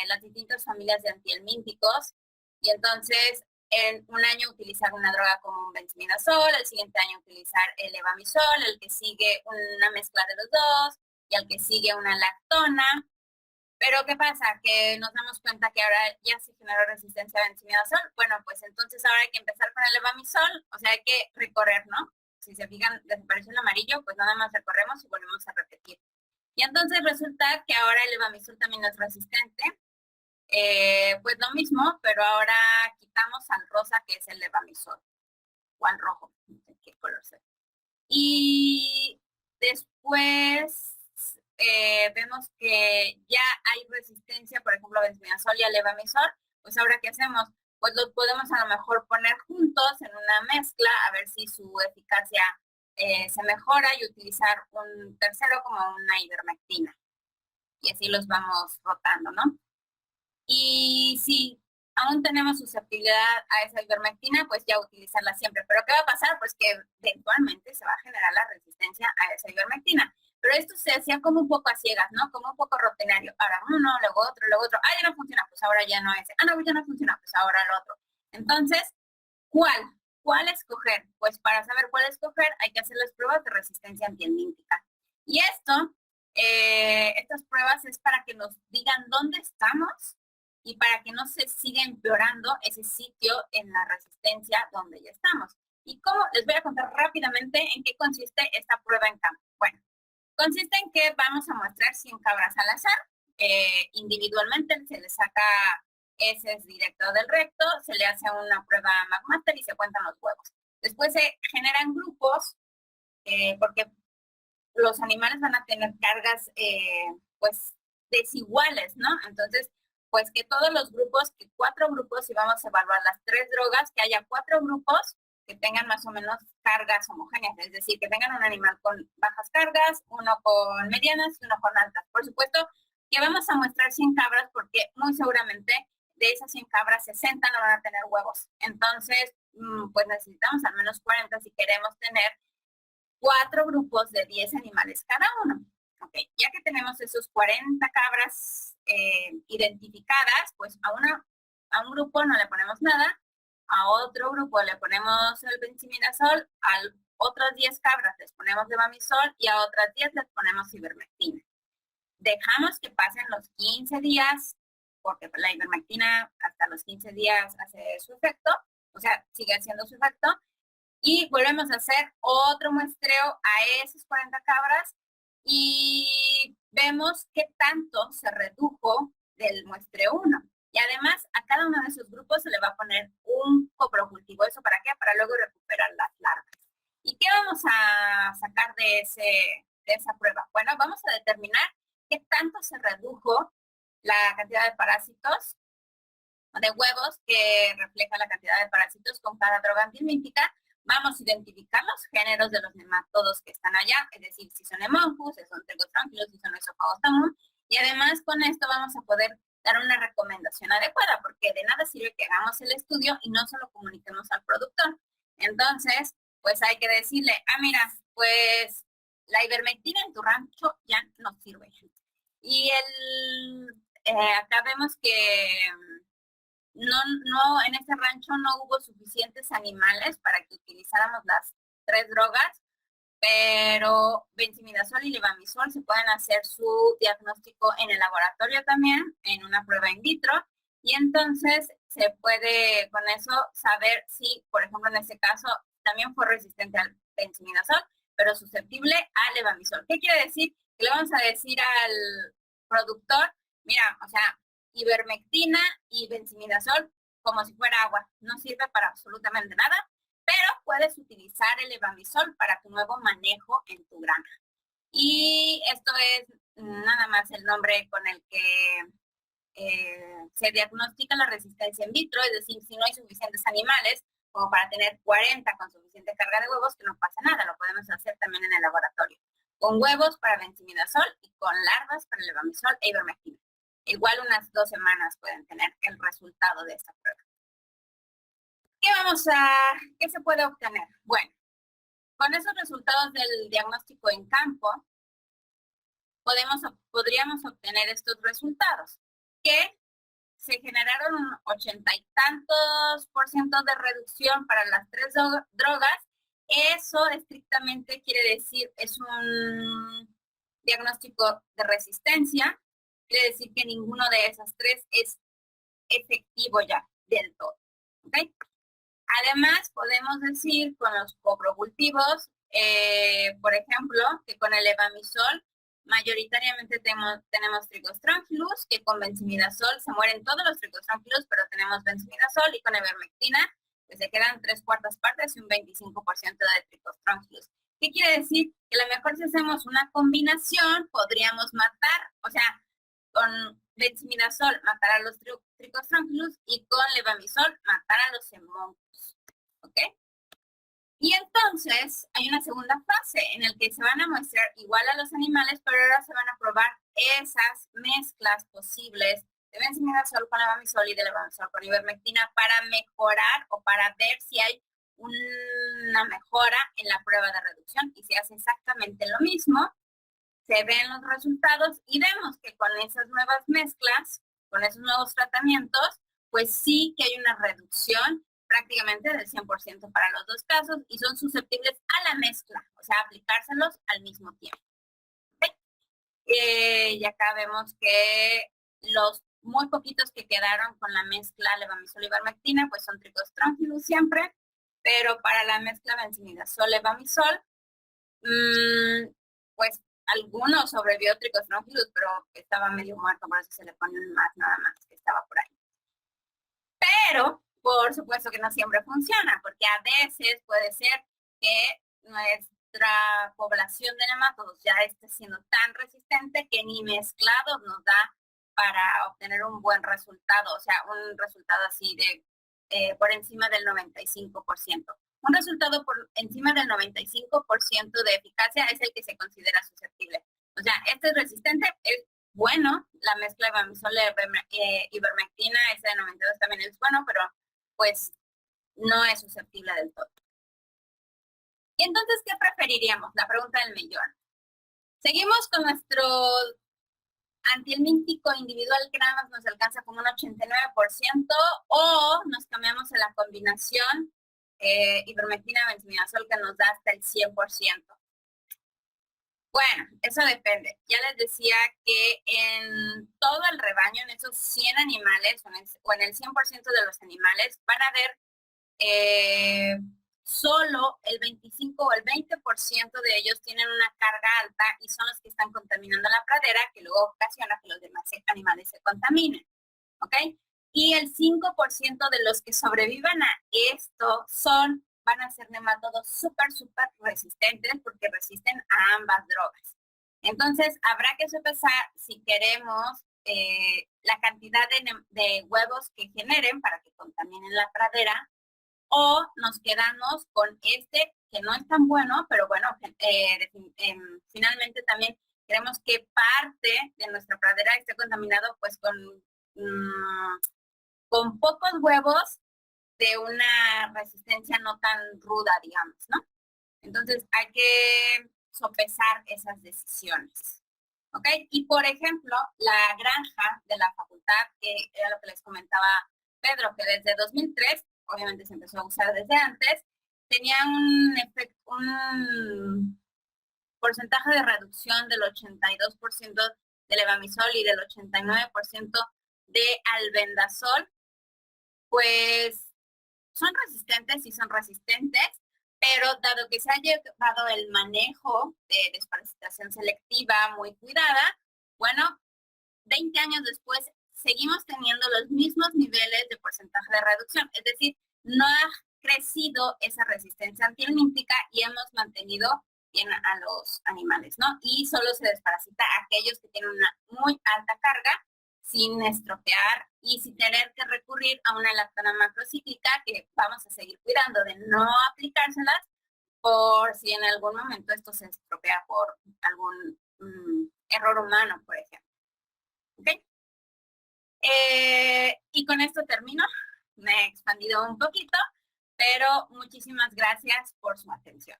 las distintas familias de antihelmínticos y entonces en un año utilizar una droga como un benzimidazol, el siguiente año utilizar el levamisol, el que sigue una mezcla de los dos y al que sigue una lactona. Pero ¿qué pasa? Que nos damos cuenta que ahora ya se generó resistencia a benzimidazol. Bueno, pues entonces ahora hay que empezar con el levamisol, o sea, hay que recorrer, ¿no? Si se fijan, desapareció el amarillo, pues nada más recorremos y volvemos a repetir. Y entonces resulta que ahora el levamisol también es resistente. Pues lo mismo, pero ahora quitamos al rosa, que es el levamisol, o al rojo, no sé qué color sea. Y después vemos que ya hay resistencia, por ejemplo, a benzimidazol y al levamisol. Pues ahora, ¿qué hacemos? Pues los podemos a lo mejor poner juntos en una mezcla, a ver si su eficacia se mejora, y utilizar un tercero como una ivermectina. Y así los vamos rotando, ¿no? Y si aún tenemos susceptibilidad a esa ivermectina, pues ya utilizarla siempre. Pero ¿qué va a pasar? Pues que eventualmente se va a generar la resistencia a esa ivermectina. Pero esto se hacía como un poco a ciegas, ¿no? Como un poco rutinario. Ahora uno, luego otro, luego otro. Ah, ya no funciona, pues ahora ya no ese. Ah, no, ya no funciona, pues ahora el otro. Entonces, ¿cuál? ¿Cuál escoger? Pues para saber cuál escoger hay que hacer las pruebas de resistencia antihelmíntica. Y estas pruebas es para que nos digan dónde estamos y para que no se siga empeorando ese sitio en la resistencia donde ya estamos. ¿Y cómo? Les voy a contar rápidamente en qué consiste esta prueba en campo. Bueno, consiste en que vamos a muestrar 100 cabras al azar. Individualmente se les saca heces directo del recto, se le hace una prueba McMaster y se cuentan los huevos. Después se generan grupos, porque los animales van a tener cargas, pues, desiguales, ¿no? Entonces, pues que todos los grupos, que 4 grupos, si vamos a evaluar las 3 drogas, que haya 4 grupos que tengan más o menos cargas homogéneas, es decir, que tengan un animal con bajas cargas, uno con medianas y uno con altas. Por supuesto que vamos a mostrar 100 cabras porque muy seguramente de esas 100 cabras, 60 no van a tener huevos. Entonces, pues necesitamos al menos 40 si queremos tener 4 grupos de 10 animales cada uno. Okay. Ya que tenemos esos 40 cabras identificadas, pues a un grupo no le ponemos nada, a otro grupo le ponemos el benzimidazol, a otras 10 cabras les ponemos levamisol y a otras 10 les ponemos ivermectina. Dejamos que pasen los 15 días, porque la ivermectina hasta los 15 días hace su efecto, o sea, sigue haciendo su efecto, y volvemos a hacer otro muestreo a esas 40 cabras y vemos qué tanto se redujo del muestreo 1. Y además a cada uno de esos grupos se le va a poner un coprocultivo. ¿Eso para qué? Para luego recuperar las larvas. ¿Y qué vamos a sacar de esa prueba? Bueno, vamos a determinar qué tanto se redujo la cantidad de parásitos, de huevos, que refleja la cantidad de parásitos con cada droga antihelmíntica. Vamos a identificar los géneros de los nematodos que están allá, es decir, si son Haemonchus, si son Trigotránquilos, si son Esophagus tamum, y además con esto vamos a poder dar una recomendación adecuada, porque de nada sirve que hagamos el estudio y no se lo comuniquemos al productor. Entonces, pues hay que decirle, mira, pues la ivermectina en tu rancho ya no sirve. Y acá vemos que en ese rancho no hubo suficientes animales para que utilizáramos las 3 drogas, pero benzimidazol y levamisol se pueden hacer su diagnóstico en el laboratorio también, en una prueba in vitro, y entonces se puede con eso saber si, por ejemplo, en este caso también fue resistente al benzimidazol, pero susceptible al levamisol. ¿Qué quiere decir? Que le vamos a decir al productor, mira, o sea, ivermectina y benzimidazol como si fuera agua, no sirve para absolutamente nada, pero puedes utilizar el levamisol para tu nuevo manejo en tu granja. Y esto es nada más el nombre con el que se diagnostica la resistencia in vitro, es decir, si no hay suficientes animales como para tener 40 con suficiente carga de huevos, que no pasa nada, lo podemos hacer también en el laboratorio, con huevos para benzimidazol y con larvas para levamisol e ivermectina. Igual unas 2 semanas pueden tener el resultado de esta prueba. ¿Qué se puede obtener? Bueno, con esos resultados del diagnóstico en campo, podríamos obtener estos resultados, que se generaron un 80 y tantos % de reducción para las 3 drogas. Eso estrictamente quiere decir, es un diagnóstico de resistencia, quiere decir que ninguno de esas tres es efectivo ya del todo. ¿Ok? Además, podemos decir con los copropulsivos, por ejemplo, que con el levamisol mayoritariamente tenemos tricostranchilus, que con benzimidazol se mueren todos los tricostranchilus, pero tenemos benzimidazol, y con ivermectina pues se quedan 3/4 partes y un 25% de tricostranchilus. ¿Qué quiere decir? Que a lo mejor si hacemos una combinación podríamos matar, o sea, con benzimidazol matar a los tricostranchilus y con levamisol matar a los hemoncus. ¿Ok? Y entonces hay una segunda fase en la que se van a muestrar igual a los animales, pero ahora se van a probar esas mezclas posibles de benzimidazol con levamisol y de levamisol con ivermectina para mejorar o para ver si hay una mejora en la prueba de reducción, y se hace exactamente lo mismo. Se ven los resultados y vemos que con esas nuevas mezclas, con esos nuevos tratamientos, pues sí que hay una reducción prácticamente del 100% para los dos casos, y son susceptibles a la mezcla, o sea, aplicárselos al mismo tiempo. ¿Okay? Y acá vemos que los muy poquitos que quedaron con la mezcla levamisol y ivermectina, pues son tricostranchilus siempre, pero para la mezcla benzimidazol-levamisol, pues algunos sobrevivió tricostranchilus, pero estaba medio muerto, por eso se le ponen más, nada más, que estaba por ahí. Pero, por supuesto que no siempre funciona, porque a veces puede ser que nuestra población de nematodos ya esté siendo tan resistente que ni mezclados nos da para obtener un buen resultado, o sea, un resultado así de por encima del 95%. Un resultado por encima del 95% de eficacia es el que se considera susceptible. O sea, este es resistente, es bueno, la mezcla de bamisol y ivermectina, ese de 92 también es bueno, pero pues no es susceptible del todo. Y entonces, ¿qué preferiríamos? La pregunta del millón. Seguimos con nuestro antihelmíntico individual que nada más nos alcanza como un 89%, o nos cambiamos a la combinación ivermectina benzimidazol que nos da hasta el 100%. Bueno, eso depende. Ya les decía que en todo el rebaño, en esos 100 animales, o en el 100% de los animales, van a haber solo el 25 o el 20% de ellos tienen una carga alta, y son los que están contaminando la pradera, que luego ocasiona que los demás animales se contaminen. ¿Ok? Y el 5% de los que sobrevivan a esto van a ser nematodos súper resistentes, porque resisten a ambas drogas. Entonces, habrá que sopesar si queremos la cantidad de huevos que generen para que contaminen la pradera, o nos quedamos con este que no es tan bueno, pero bueno, finalmente también queremos que parte de nuestra pradera esté contaminado pues con pocos huevos de una resistencia no tan ruda, digamos, ¿no? Entonces hay que sopesar esas decisiones. ¿Ok? Y por ejemplo, la granja de la facultad, que era lo que les comentaba Pedro, que desde 2003, obviamente se empezó a usar desde antes, tenía un porcentaje de reducción del 82% de levamisol y del 89% de albendazol. Pues son resistentes, sí son resistentes, pero dado que se ha llevado el manejo de desparasitación selectiva muy cuidada, bueno, 20 años después seguimos teniendo los mismos niveles de porcentaje de reducción, es decir, no ha crecido esa resistencia antihelmíntica y hemos mantenido bien a los animales, ¿no? Y solo se desparasita a aquellos que tienen una muy alta carga, sin estropear y sin tener que recurrir a una lactona macrocíclica, que vamos a seguir cuidando de no aplicárselas por si en algún momento esto se estropea por algún error humano, por ejemplo. ¿Ok? Y con esto termino. Me he expandido un poquito, pero muchísimas gracias por su atención.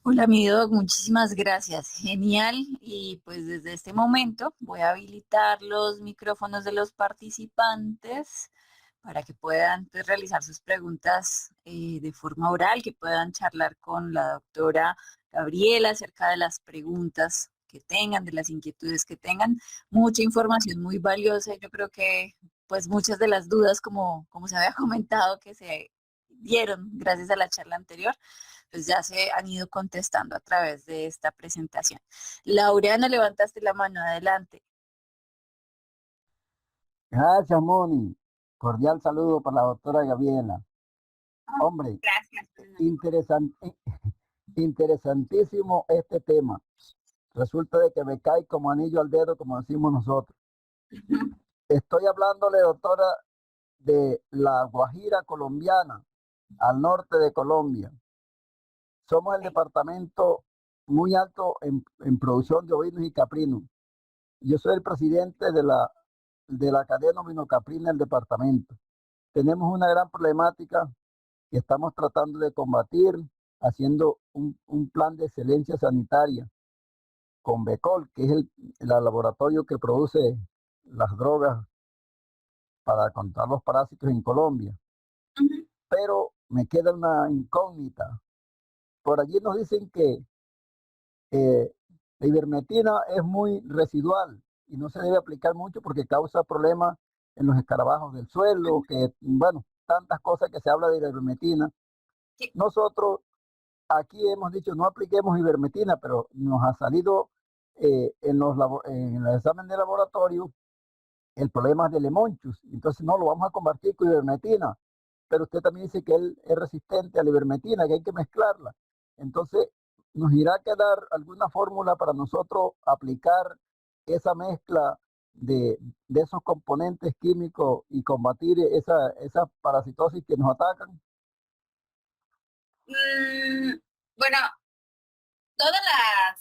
Hola, mi Doc, muchísimas gracias. Genial. Y pues desde este momento voy a habilitar los micrófonos de los participantes para que puedan pues, realizar sus preguntas de forma oral, que puedan charlar con la doctora Gabriela acerca de las preguntas que tengan, de las inquietudes que tengan, mucha información muy valiosa. Yo creo que pues muchas de las dudas, como se había comentado, que se dieron gracias a la charla anterior, pues ya se han ido contestando a través de esta presentación. Laureana, levantaste la mano, adelante. Gracias, Moni. Cordial saludo para la doctora Gabriela. Hombre, Gracias. interesante, interesantísimo este tema. Resulta de que me cae como anillo al dedo, como decimos nosotros. Estoy hablándole, doctora, de la Guajira colombiana, al norte de Colombia. Somos el departamento muy alto en producción de ovinos y caprinos. Yo soy el presidente de la cadena ovino-caprina del departamento. Tenemos una gran problemática que estamos tratando de combatir haciendo un plan de excelencia sanitaria con Becol, que es el laboratorio que produce las drogas para controlar los parásitos en Colombia. Pero me queda una incógnita. Por allí nos dicen que la ivermectina es muy residual y no se debe aplicar mucho porque causa problemas en los escarabajos del suelo, que, bueno, tantas cosas que se habla de la ivermectina. Nosotros aquí hemos dicho no apliquemos ivermectina, pero nos ha salido en el examen de laboratorio el problema del lemonchus. Entonces no lo vamos a combatir con ivermectina, pero usted también dice que él es resistente a la ivermectina, que hay que mezclarla. Entonces nos irá a quedar alguna fórmula para nosotros aplicar esa mezcla de esos componentes químicos y combatir esa parasitosis que nos atacan. Bueno, todas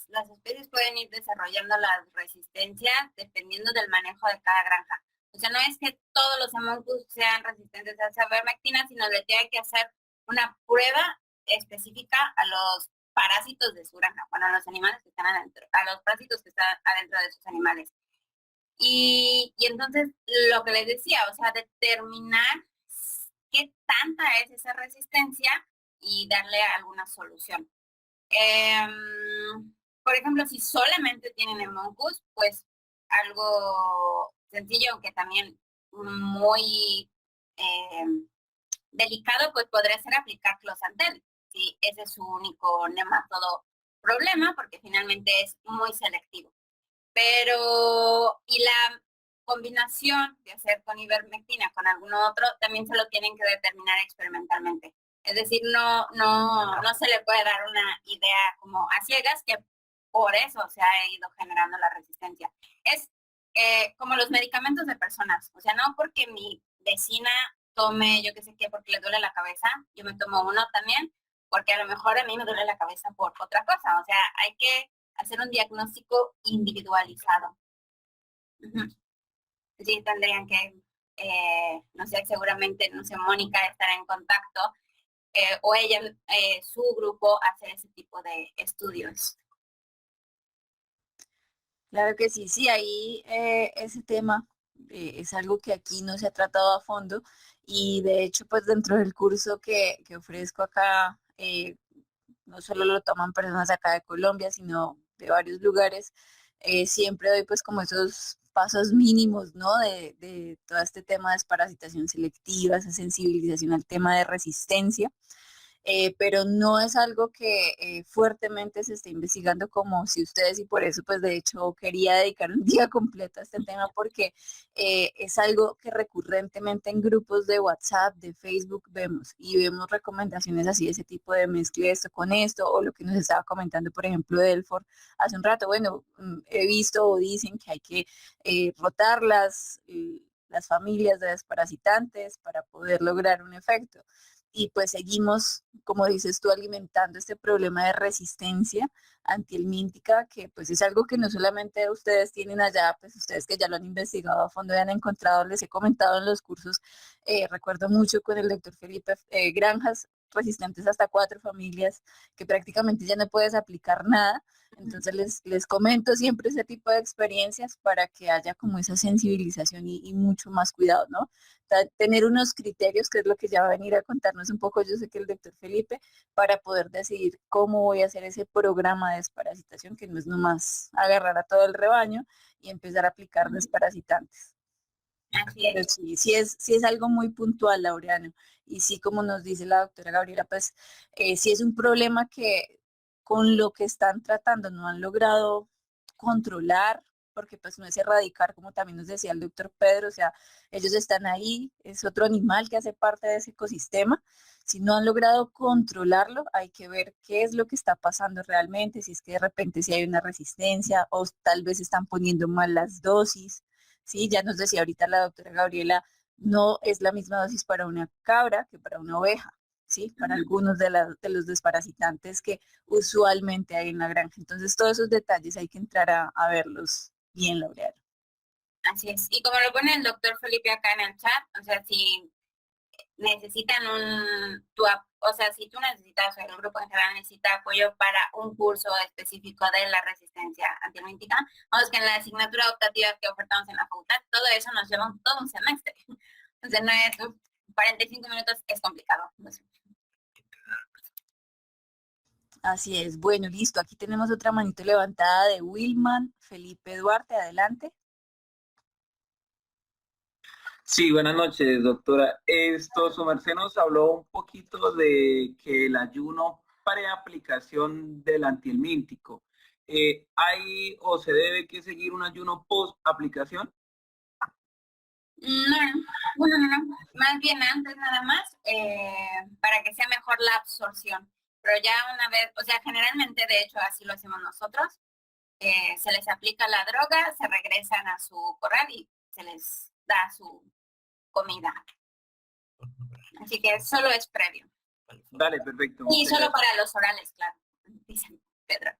las especies pueden ir desarrollando las resistencias dependiendo del manejo de cada granja. O sea, no es que todos los homunculus sean resistentes a esa ivermectina, sino le tiene que hacer una prueba específica a los parásitos de su granja, bueno, a los animales que están adentro, a los parásitos que están adentro de sus animales. Y entonces, lo que les decía, o sea, determinar qué tanta es esa resistencia y darle alguna solución. Por ejemplo, si solamente tienen Hemoncus, pues algo sencillo, aunque también muy delicado, pues podría ser aplicar closantel, si ese es su único nematodo problema, porque finalmente es muy selectivo. Pero, y la combinación de hacer con ivermectina con algún otro, también se lo tienen que determinar experimentalmente. Es decir, no se le puede dar una idea como a ciegas, que por eso se ha ido generando la resistencia. Es como los medicamentos de personas. O sea, no porque mi vecina tome, yo qué sé qué, porque le duele la cabeza, yo me tomo uno también, porque a lo mejor a mí me duele la cabeza por otra cosa. O sea, hay que hacer un diagnóstico individualizado. Sí, tendrían que, no sé, seguramente, no sé, Mónica estará en contacto, o ella, su grupo, hacer ese tipo de estudios. Claro que sí, sí, ahí ese tema es algo que aquí no se ha tratado a fondo y de hecho pues dentro del curso que ofrezco acá, no solo lo toman personas acá de Colombia, sino de varios lugares, siempre doy pues como esos pasos mínimos, ¿no? De todo este tema de desparasitación selectiva, esa sensibilización al tema de resistencia. Pero no es algo que fuertemente se esté investigando como si ustedes, y por eso pues de hecho quería dedicar un día completo a este tema porque es algo que recurrentemente en grupos de WhatsApp, de Facebook vemos y vemos recomendaciones así de ese tipo de mezcla esto con esto o lo que nos estaba comentando por ejemplo Delfor hace un rato, bueno, he visto o dicen que hay que rotar las familias de desparasitantes para poder lograr un efecto y pues seguimos, como dices tú, alimentando este problema de resistencia antihelmíntica, que pues es algo que no solamente ustedes tienen allá, pues ustedes que ya lo han investigado a fondo y han encontrado, les he comentado en los cursos, recuerdo mucho con el doctor Felipe Granjas, resistentes hasta 4 familias, que prácticamente ya no puedes aplicar nada. Entonces les comento siempre ese tipo de experiencias para que haya como esa sensibilización y mucho más cuidado, ¿no? Tener unos criterios, que es lo que ya va a venir a contarnos un poco, yo sé que el doctor Felipe, para poder decidir cómo voy a hacer ese programa de desparasitación, que no es nomás agarrar a todo el rebaño y empezar a aplicar desparasitantes. Así Pero es. sí es algo muy puntual, Laureano. Y sí, como nos dice la doctora Gabriela, pues sí es un problema que con lo que están tratando no han logrado controlar, porque pues no es erradicar, como también nos decía el doctor Pedro, o sea, ellos están ahí, es otro animal que hace parte de ese ecosistema. Si no han logrado controlarlo, hay que ver qué es lo que está pasando realmente, si es que de repente si hay una resistencia o tal vez están poniendo mal las dosis. Sí, ya nos decía ahorita la doctora Gabriela, no es la misma dosis para una cabra que para una oveja, ¿sí? Para algunos de los desparasitantes que usualmente hay en la granja. Entonces, todos esos detalles hay que entrar a verlos bien, Laureano. Así es. Y como lo pone el doctor Felipe acá en el chat, o sea, si necesitan o sea, si tú necesitas, o el grupo en general necesita apoyo para un curso específico de la resistencia antihelmíntica, vamos que en la asignatura optativa que ofertamos en la facultad, todo eso nos lleva todo un semestre. O sea, no es 45 minutos, es complicado. No sé. Así es. Bueno, listo. Aquí tenemos otra manito levantada de Wilman Felipe Duarte. Adelante. Sí, buenas noches, doctora. Su merced nos habló un poquito de que el ayuno pre-aplicación del antihelmíntico. ¿Hay o se debe que seguir un ayuno post-aplicación? No. Más bien antes nada más, para que sea mejor la absorción. Pero ya una vez, o sea, generalmente de hecho así lo hacemos nosotros, se les aplica la droga, se regresan a su corral y se les da su comida. Así que solo es previo. Dale, perfecto. Y solo para los orales, claro, dicen Pedro.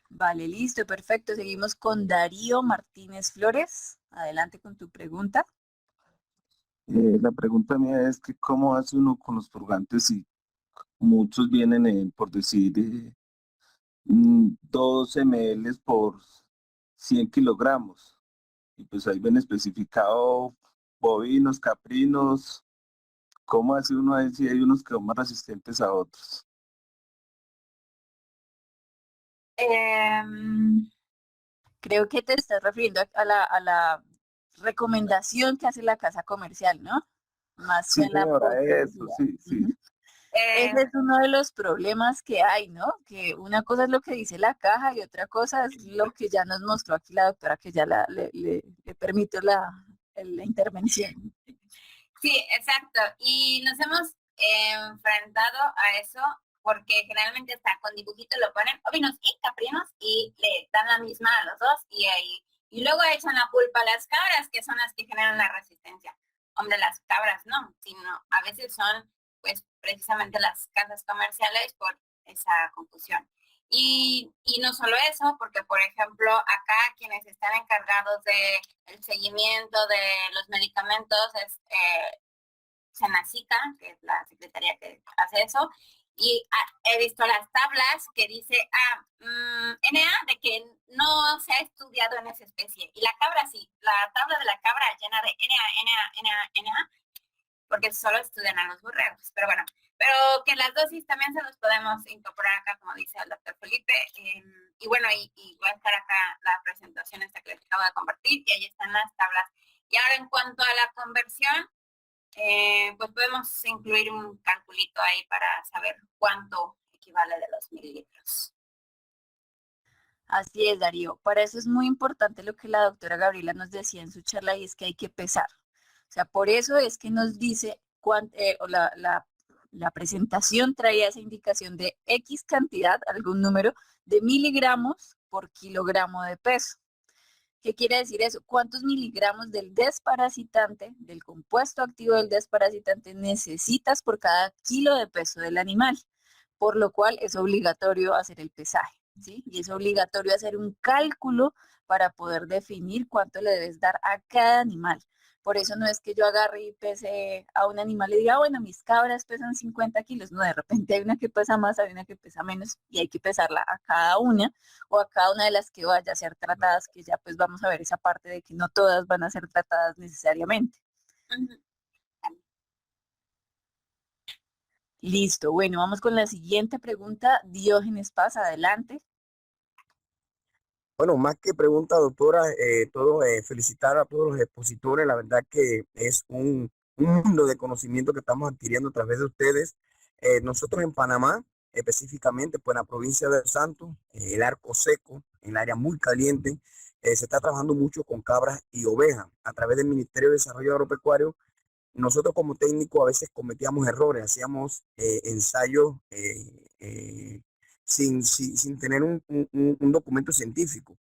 Vale, listo, perfecto. Seguimos con Darío Martínez Flores. Adelante con tu pregunta. La pregunta mía es que cómo hace uno con los purgantes si muchos vienen por decir 2 ml por 100 kilogramos y pues ahí ven especificado bovinos, caprinos, ¿cómo hace uno ahí si hay unos que son más resistentes a otros? Creo que te estás refiriendo a la recomendación que hace la casa comercial, ¿no? Más que Sí, a la señora, eso, posteridad. sí, sí. Ujú. Ese es uno de los problemas que hay, ¿no? Que una cosa es lo que dice la caja y otra cosa es lo que ya nos mostró aquí la doctora, que ya le permitió la intervención. Sí, exacto. Y nos hemos enfrentado a eso porque generalmente hasta con dibujito lo ponen ovinos y caprinos y le dan la misma a los dos y luego echan la culpa a las cabras, que son las que generan la resistencia. Hombre, las cabras no, sino a veces son pues precisamente las casas comerciales por esa confusión. Y no solo eso, porque por ejemplo acá quienes están encargados de el seguimiento de los medicamentos es Senacica, que es la secretaría que hace eso, y he visto las tablas que dice NA de que no se ha estudiado en esa especie, y la cabra sí, la tabla de la cabra llena de NA, porque solo estudian a los borregos, pero bueno, pero que las dosis también se los podemos incorporar acá, como dice el doctor Felipe, y bueno, y va a estar acá la presentación esta que les acabo de compartir, y ahí están las tablas. Y ahora en cuanto a la conversión, pues podemos incluir un calculito ahí para saber cuánto equivale de los mililitros. Así es, Darío. Para eso es muy importante lo que la doctora Gabriela nos decía en su charla y es que hay que pesar. O sea, por eso es que nos dice la presentación traía esa indicación de X cantidad, algún número de miligramos por kilogramo de peso. ¿Qué quiere decir eso? ¿Cuántos miligramos del desparasitante, del compuesto activo del desparasitante necesitas por cada kilo de peso del animal? Por lo cual es obligatorio hacer el pesaje, ¿sí? Y es obligatorio hacer un cálculo para poder definir cuánto le debes dar a cada animal. Por eso no es que yo agarre y pese a un animal y diga, bueno, mis cabras pesan 50 kilos. No, de repente hay una que pesa más, hay una que pesa menos y hay que pesarla a cada una o a cada una de las que vaya a ser tratadas, que ya pues vamos a ver esa parte de que no todas van a ser tratadas necesariamente. Ujú. Listo, bueno, vamos con la siguiente pregunta. Diógenes Paz, adelante. Bueno, más que pregunta, doctora, felicitar a todos los expositores. La verdad que es un mundo de conocimiento que estamos adquiriendo a través de ustedes. Nosotros en Panamá, específicamente, pues en la provincia de Santos, el Arco Seco, en el área muy caliente, se está trabajando mucho con cabras y ovejas. A través del Ministerio de Desarrollo Agropecuario, nosotros como técnicos a veces cometíamos errores, hacíamos ensayos sin tener un documento científico.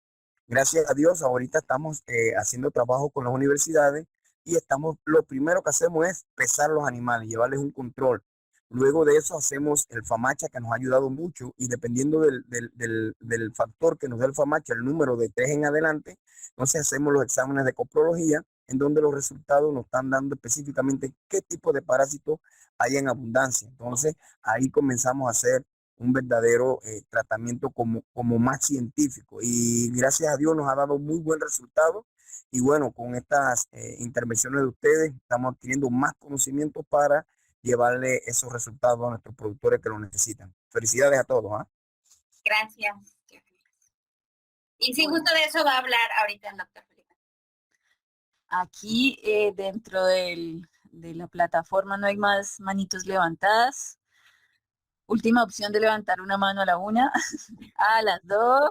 Gracias a Dios, ahorita estamos haciendo trabajo con las universidades y lo primero que hacemos es pesar los animales, llevarles un control. Luego de eso hacemos el FAMACHA, que nos ha ayudado mucho, y dependiendo del factor que nos da el FAMACHA, el número de 3 en adelante, entonces hacemos los exámenes de coprología, en donde los resultados nos están dando específicamente qué tipo de parásitos hay en abundancia. Entonces ahí comenzamos a hacer un verdadero tratamiento como más científico, y gracias a Dios nos ha dado muy buen resultado. Y bueno, con estas intervenciones de ustedes estamos adquiriendo más conocimiento para llevarle esos resultados a nuestros productores que lo necesitan. Felicidades a todos. Gracias. Y sí, justo de eso va a hablar ahorita el doctor Felipe. Aquí dentro de la plataforma no hay más manitos levantadas. Última opción de levantar una mano a la una, a las dos.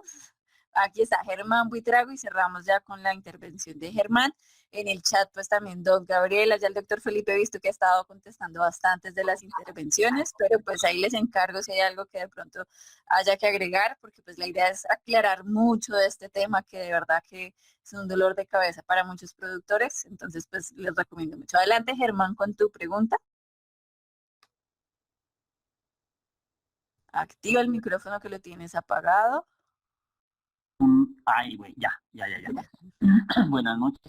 Aquí está Germán Buitrago y cerramos ya con la intervención de Germán. En el chat pues también don Gabriela, ya el doctor Felipe he visto que ha estado contestando bastantes de las intervenciones, pero pues ahí les encargo si hay algo que de pronto haya que agregar, porque pues la idea es aclarar mucho de este tema que de verdad que es un dolor de cabeza para muchos productores. Entonces pues les recomiendo mucho. Adelante Germán con tu pregunta. Activa el micrófono que lo tienes apagado. Ay, güey, ya. Buenas noches.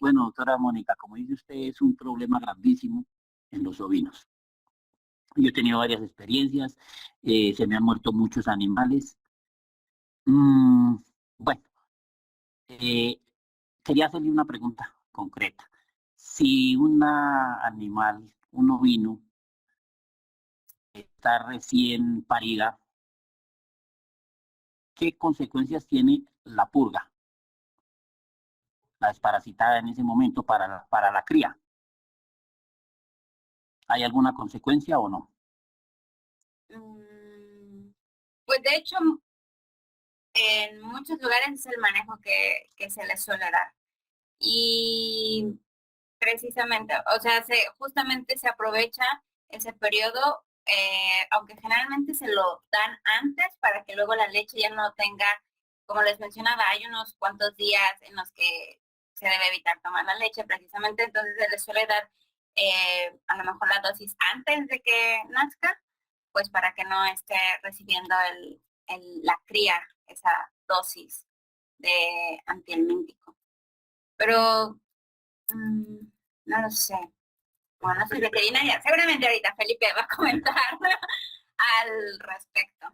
Bueno, doctora Mónica, como dice usted, es un problema grandísimo en los ovinos. Yo he tenido varias experiencias, se me han muerto muchos animales. Bueno, quería hacerle una pregunta concreta. Si un animal, un ovino, está recién parida, ¿qué consecuencias tiene la purga, la desparasitada en ese momento para la cría? ¿Hay alguna consecuencia o no? Pues de hecho, en muchos lugares es el manejo que se les suele dar. Y precisamente, o sea, justamente se aprovecha ese periodo, aunque generalmente se lo dan antes para que luego la leche ya no tenga, como les mencionaba, hay unos cuantos días en los que se debe evitar tomar la leche precisamente, entonces se les suele dar a lo mejor la dosis antes de que nazca, pues para que no esté recibiendo la cría esa dosis de antihelmíntico. Pero no lo sé. Bueno, soy veterinaria. Seguramente ahorita Felipe va a comentar al respecto.